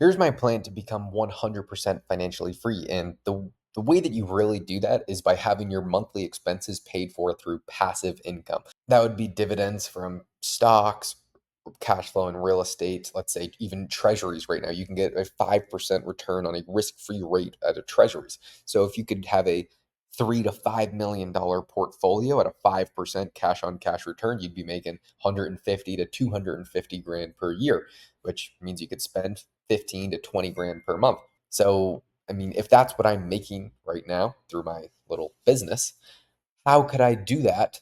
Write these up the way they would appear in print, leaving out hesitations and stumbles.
Here's my plan to become 100% financially free. And the way that you really do that is by having your monthly expenses paid for through passive income. That would be dividends from stocks, cash flow in real estate, let's say even treasuries right now. You can get a 5% return on a risk-free rate at a treasuries. So if you could have a $3 to $5 million portfolio at a 5% cash on cash return, you'd be making 150 to 250 grand per year, which means you could spend 15 to 20 grand per month. So, I mean, if that's what I'm making right now through my little business, how could I do that?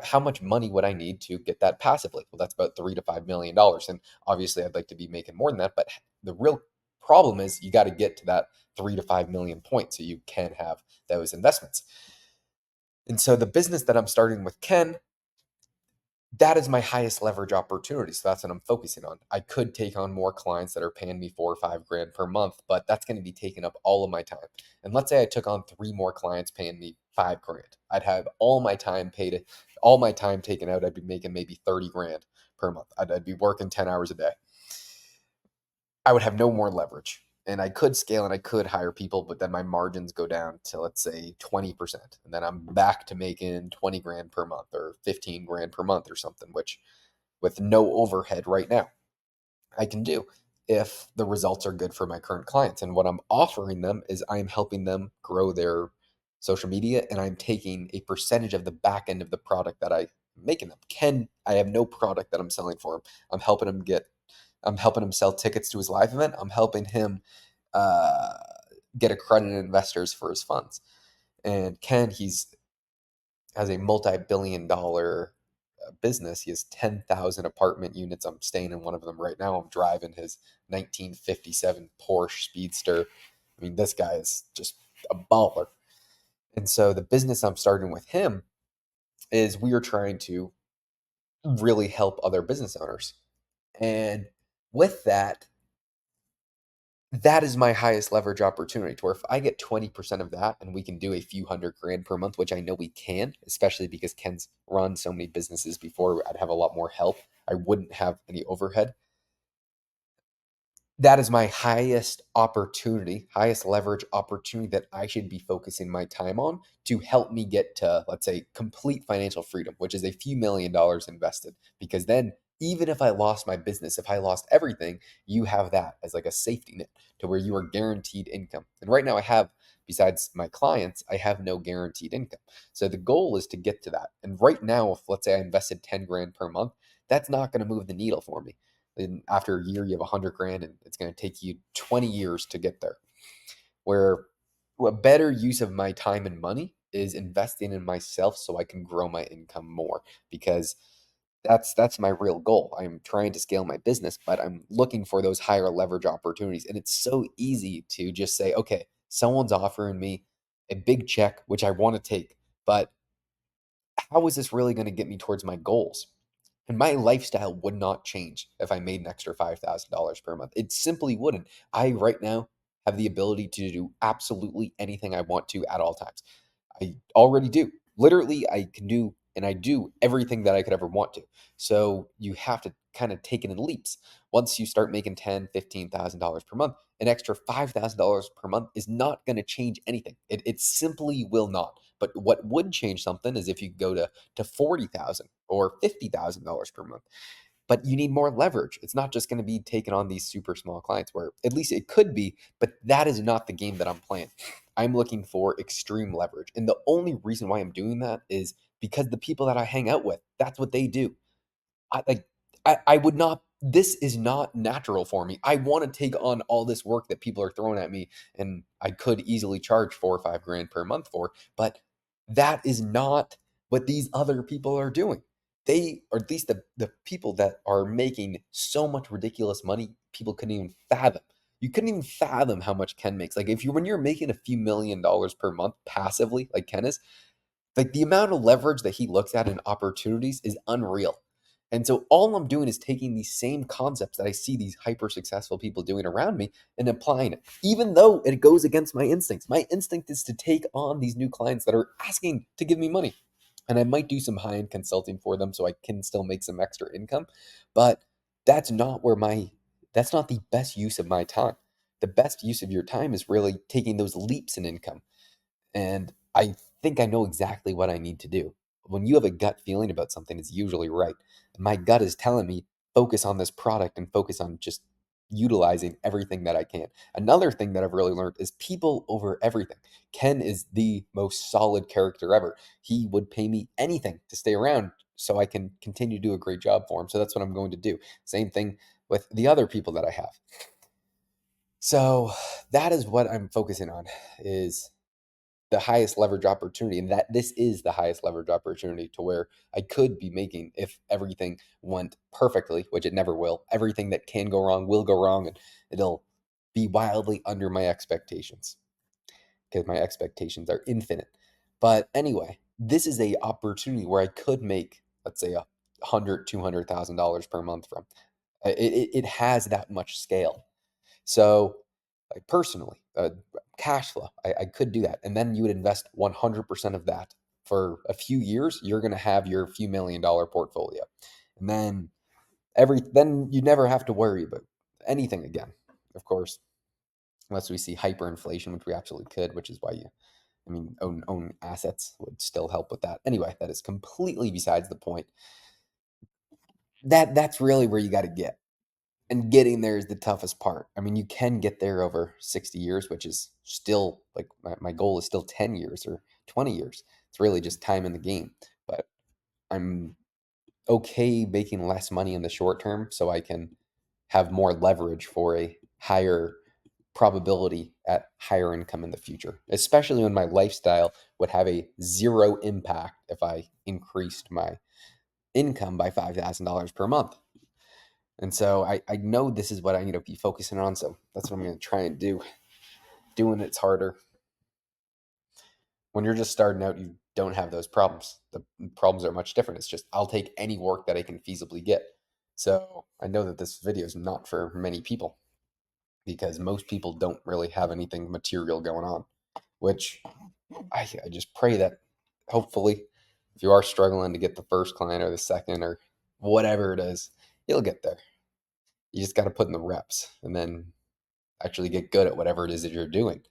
How much money would I need to get that passively? Well, that's about $3 to $5 million. And obviously, I'd like to be making more than that. But the real problem is you got to get to that 3 to 5 million point so you can have those investments. And so the business that I'm starting with Ken, that is my highest leverage opportunity. So that's what I'm focusing on. I could take on more clients that are paying me 4 or 5 grand per month, but that's going to be taking up all of my time. And let's say I took on three more clients paying me 5 grand. I'd have all my time paid, all my time taken out. I'd be making maybe 30 grand per month. I'd be working 10 hours a day. I would have no more leverage. And I could scale and I could hire people, but then my margins go down to, let's say, 20%. And then I'm back to making 20 grand per month or 15 grand per month or something, which with no overhead right now I can do if the results are good for my current clients. And what I'm offering them is I'm helping them grow their social media and I'm taking a percentage of the back end of the product that I'm making them. I have no product that I'm selling for him. I'm helping him get I'm helping him sell tickets to his live event. I'm helping him uh, get accredited investors for his funds. And Ken, he's has a multi-billion dollar business. He has 10,000 apartment units. I'm staying in one of them right now. I'm driving his 1957 Porsche Speedster. I mean, this guy is just a baller. And so the business I'm starting with him is we are trying to really help other business owners. And with that, that is my highest leverage opportunity to where if I get 20% of that and we can do a few hundred grand per month, which I know we can, especially because Ken's run so many businesses before, I'd have a lot more help. I wouldn't have any overhead. That is my highest opportunity, highest leverage opportunity that I should be focusing my time on to help me get to, let's say, complete financial freedom, which is a few $1 million invested. Because then, even if I lost my business, if I lost everything, you have that as like a safety net to where you are guaranteed income. And right now, I have, besides my clients, I have no guaranteed income. So the goal is to get to that. And right now, if let's say I invested 10 grand per month, that's not going to move the needle for me. And after a year, you have 100 grand, and it's going to take you 20 years to get there. Where a better use of my time and money is investing in myself so I can grow my income more because that's my real goal. I'm trying to scale my business, but I'm looking for those higher leverage opportunities. And it's so easy to just say, okay, someone's offering me a big check, which I want to take, but how is this really going to get me towards my goals? And my lifestyle would not change if I made an extra $5,000 per month. It simply wouldn't. I right now have the ability to do absolutely anything I want to at all times. I already do. Literally, I can do and I do everything that I could ever want to. So you have to kind of take it in leaps. Once you start making $10,000, $15,000 per month, an extra $5,000 per month is not going to change anything. It simply will not. But what would change something is if you go to 40,000 or $50,000 per month. But you need more leverage. It's not just going to be taking on these super small clients where at least it could be, but that is not the game that I'm playing. I'm looking for extreme leverage. And the only reason why I'm doing that is because the people that I hang out with, that's what they do. I like I would not this is not natural for me. I want to take on all this work that people are throwing at me and I could easily charge 4 or 5 grand per month for, but that is not what these other people are doing. They or at least the people that are making so much ridiculous money, people couldn't even fathom. You couldn't even fathom how much Ken makes. Like if you when you're making a few $1 million per month passively, like Ken is, like the amount of leverage that he looks at in opportunities is unreal. And so all I'm doing is taking these same concepts that I see these hyper successful people doing around me and applying it, even though it goes against my instincts. My instinct is to take on these new clients that are asking to give me money. And I might do some high end consulting for them so I can still make some extra income. But that's not where That's not the best use of my time. The best use of your time is really taking those leaps in income. And I think I know exactly what I need to do. When you have a gut feeling about something, it's usually right. And my gut is telling me focus on this product and focus on just utilizing everything that I can. Another thing that I've really learned is people over everything. Ken is the most solid character ever. He would pay me anything to stay around so I can continue to do a great job for him. So that's what I'm going to do. Same thing with the other people that I have. So that is what I'm focusing on is the highest leverage opportunity, and that this is the highest leverage opportunity to where I could be making, if everything went perfectly, which it never will, everything that can go wrong will go wrong, and it'll be wildly under my expectations because my expectations are infinite. But anyway, this is a opportunity where I could make, let's say, $100,000 $200,000 per month from. It has that much scale. So, like personally, cash flow, I could do that. And then you would invest 100% of that for a few years. You're going to have your few $1 million portfolio. And then you never have to worry about anything again, of course, unless we see hyperinflation, which we absolutely could, which is why own assets would still help with that. Anyway, that is completely besides the point. That's really where you got to get. And getting there is the toughest part. I mean, you can get there over 60 years, which is still like my goal is still 10 years or 20 years. It's really just time in the game. But I'm okay making less money in the short term so I can have more leverage for a higher probability at higher income in the future, especially when my lifestyle would have a zero impact if I increased my income by $5,000 per month. And so I know this is what I need to be focusing on. So that's what I'm going to try and do. Doing it's harder. When you're just starting out, you don't have those problems. The problems are much different. It's just I'll take any work that I can feasibly get. So I know that this video is not for many people because most people don't really have anything material going on, which I just pray that hopefully if you are struggling to get the first client or the second or whatever it is, you'll get there. You just got to put in the reps and then actually get good at whatever it is that you're doing.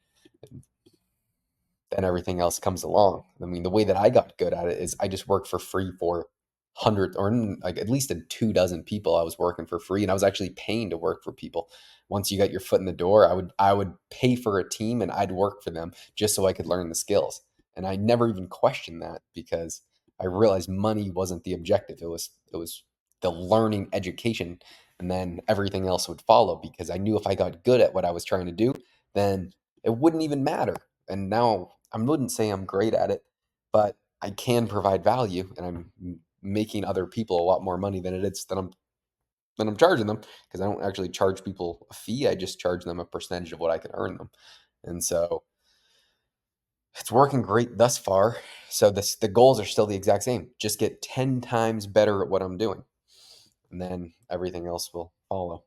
Then everything else comes along. I mean, the way that I got good at it is I just worked for free for hundreds or like at least in 2 dozen people I was working for free, and I was actually paying to work for people. Once you got your foot in the door, I would pay for a team and I'd work for them just so I could learn the skills. And I never even questioned that because I realized money wasn't the objective. It was the learning education, and then everything else would follow because I knew if I got good at what I was trying to do, then it wouldn't even matter. And now I wouldn't say I'm great at it, but I can provide value, and I'm making other people a lot more money than it is than I'm charging them because I don't actually charge people a fee. I just charge them a percentage of what I can earn them, and so it's working great thus far. So the goals are still the exact same. Just get 10 times better at what I'm doing, and then everything else will follow.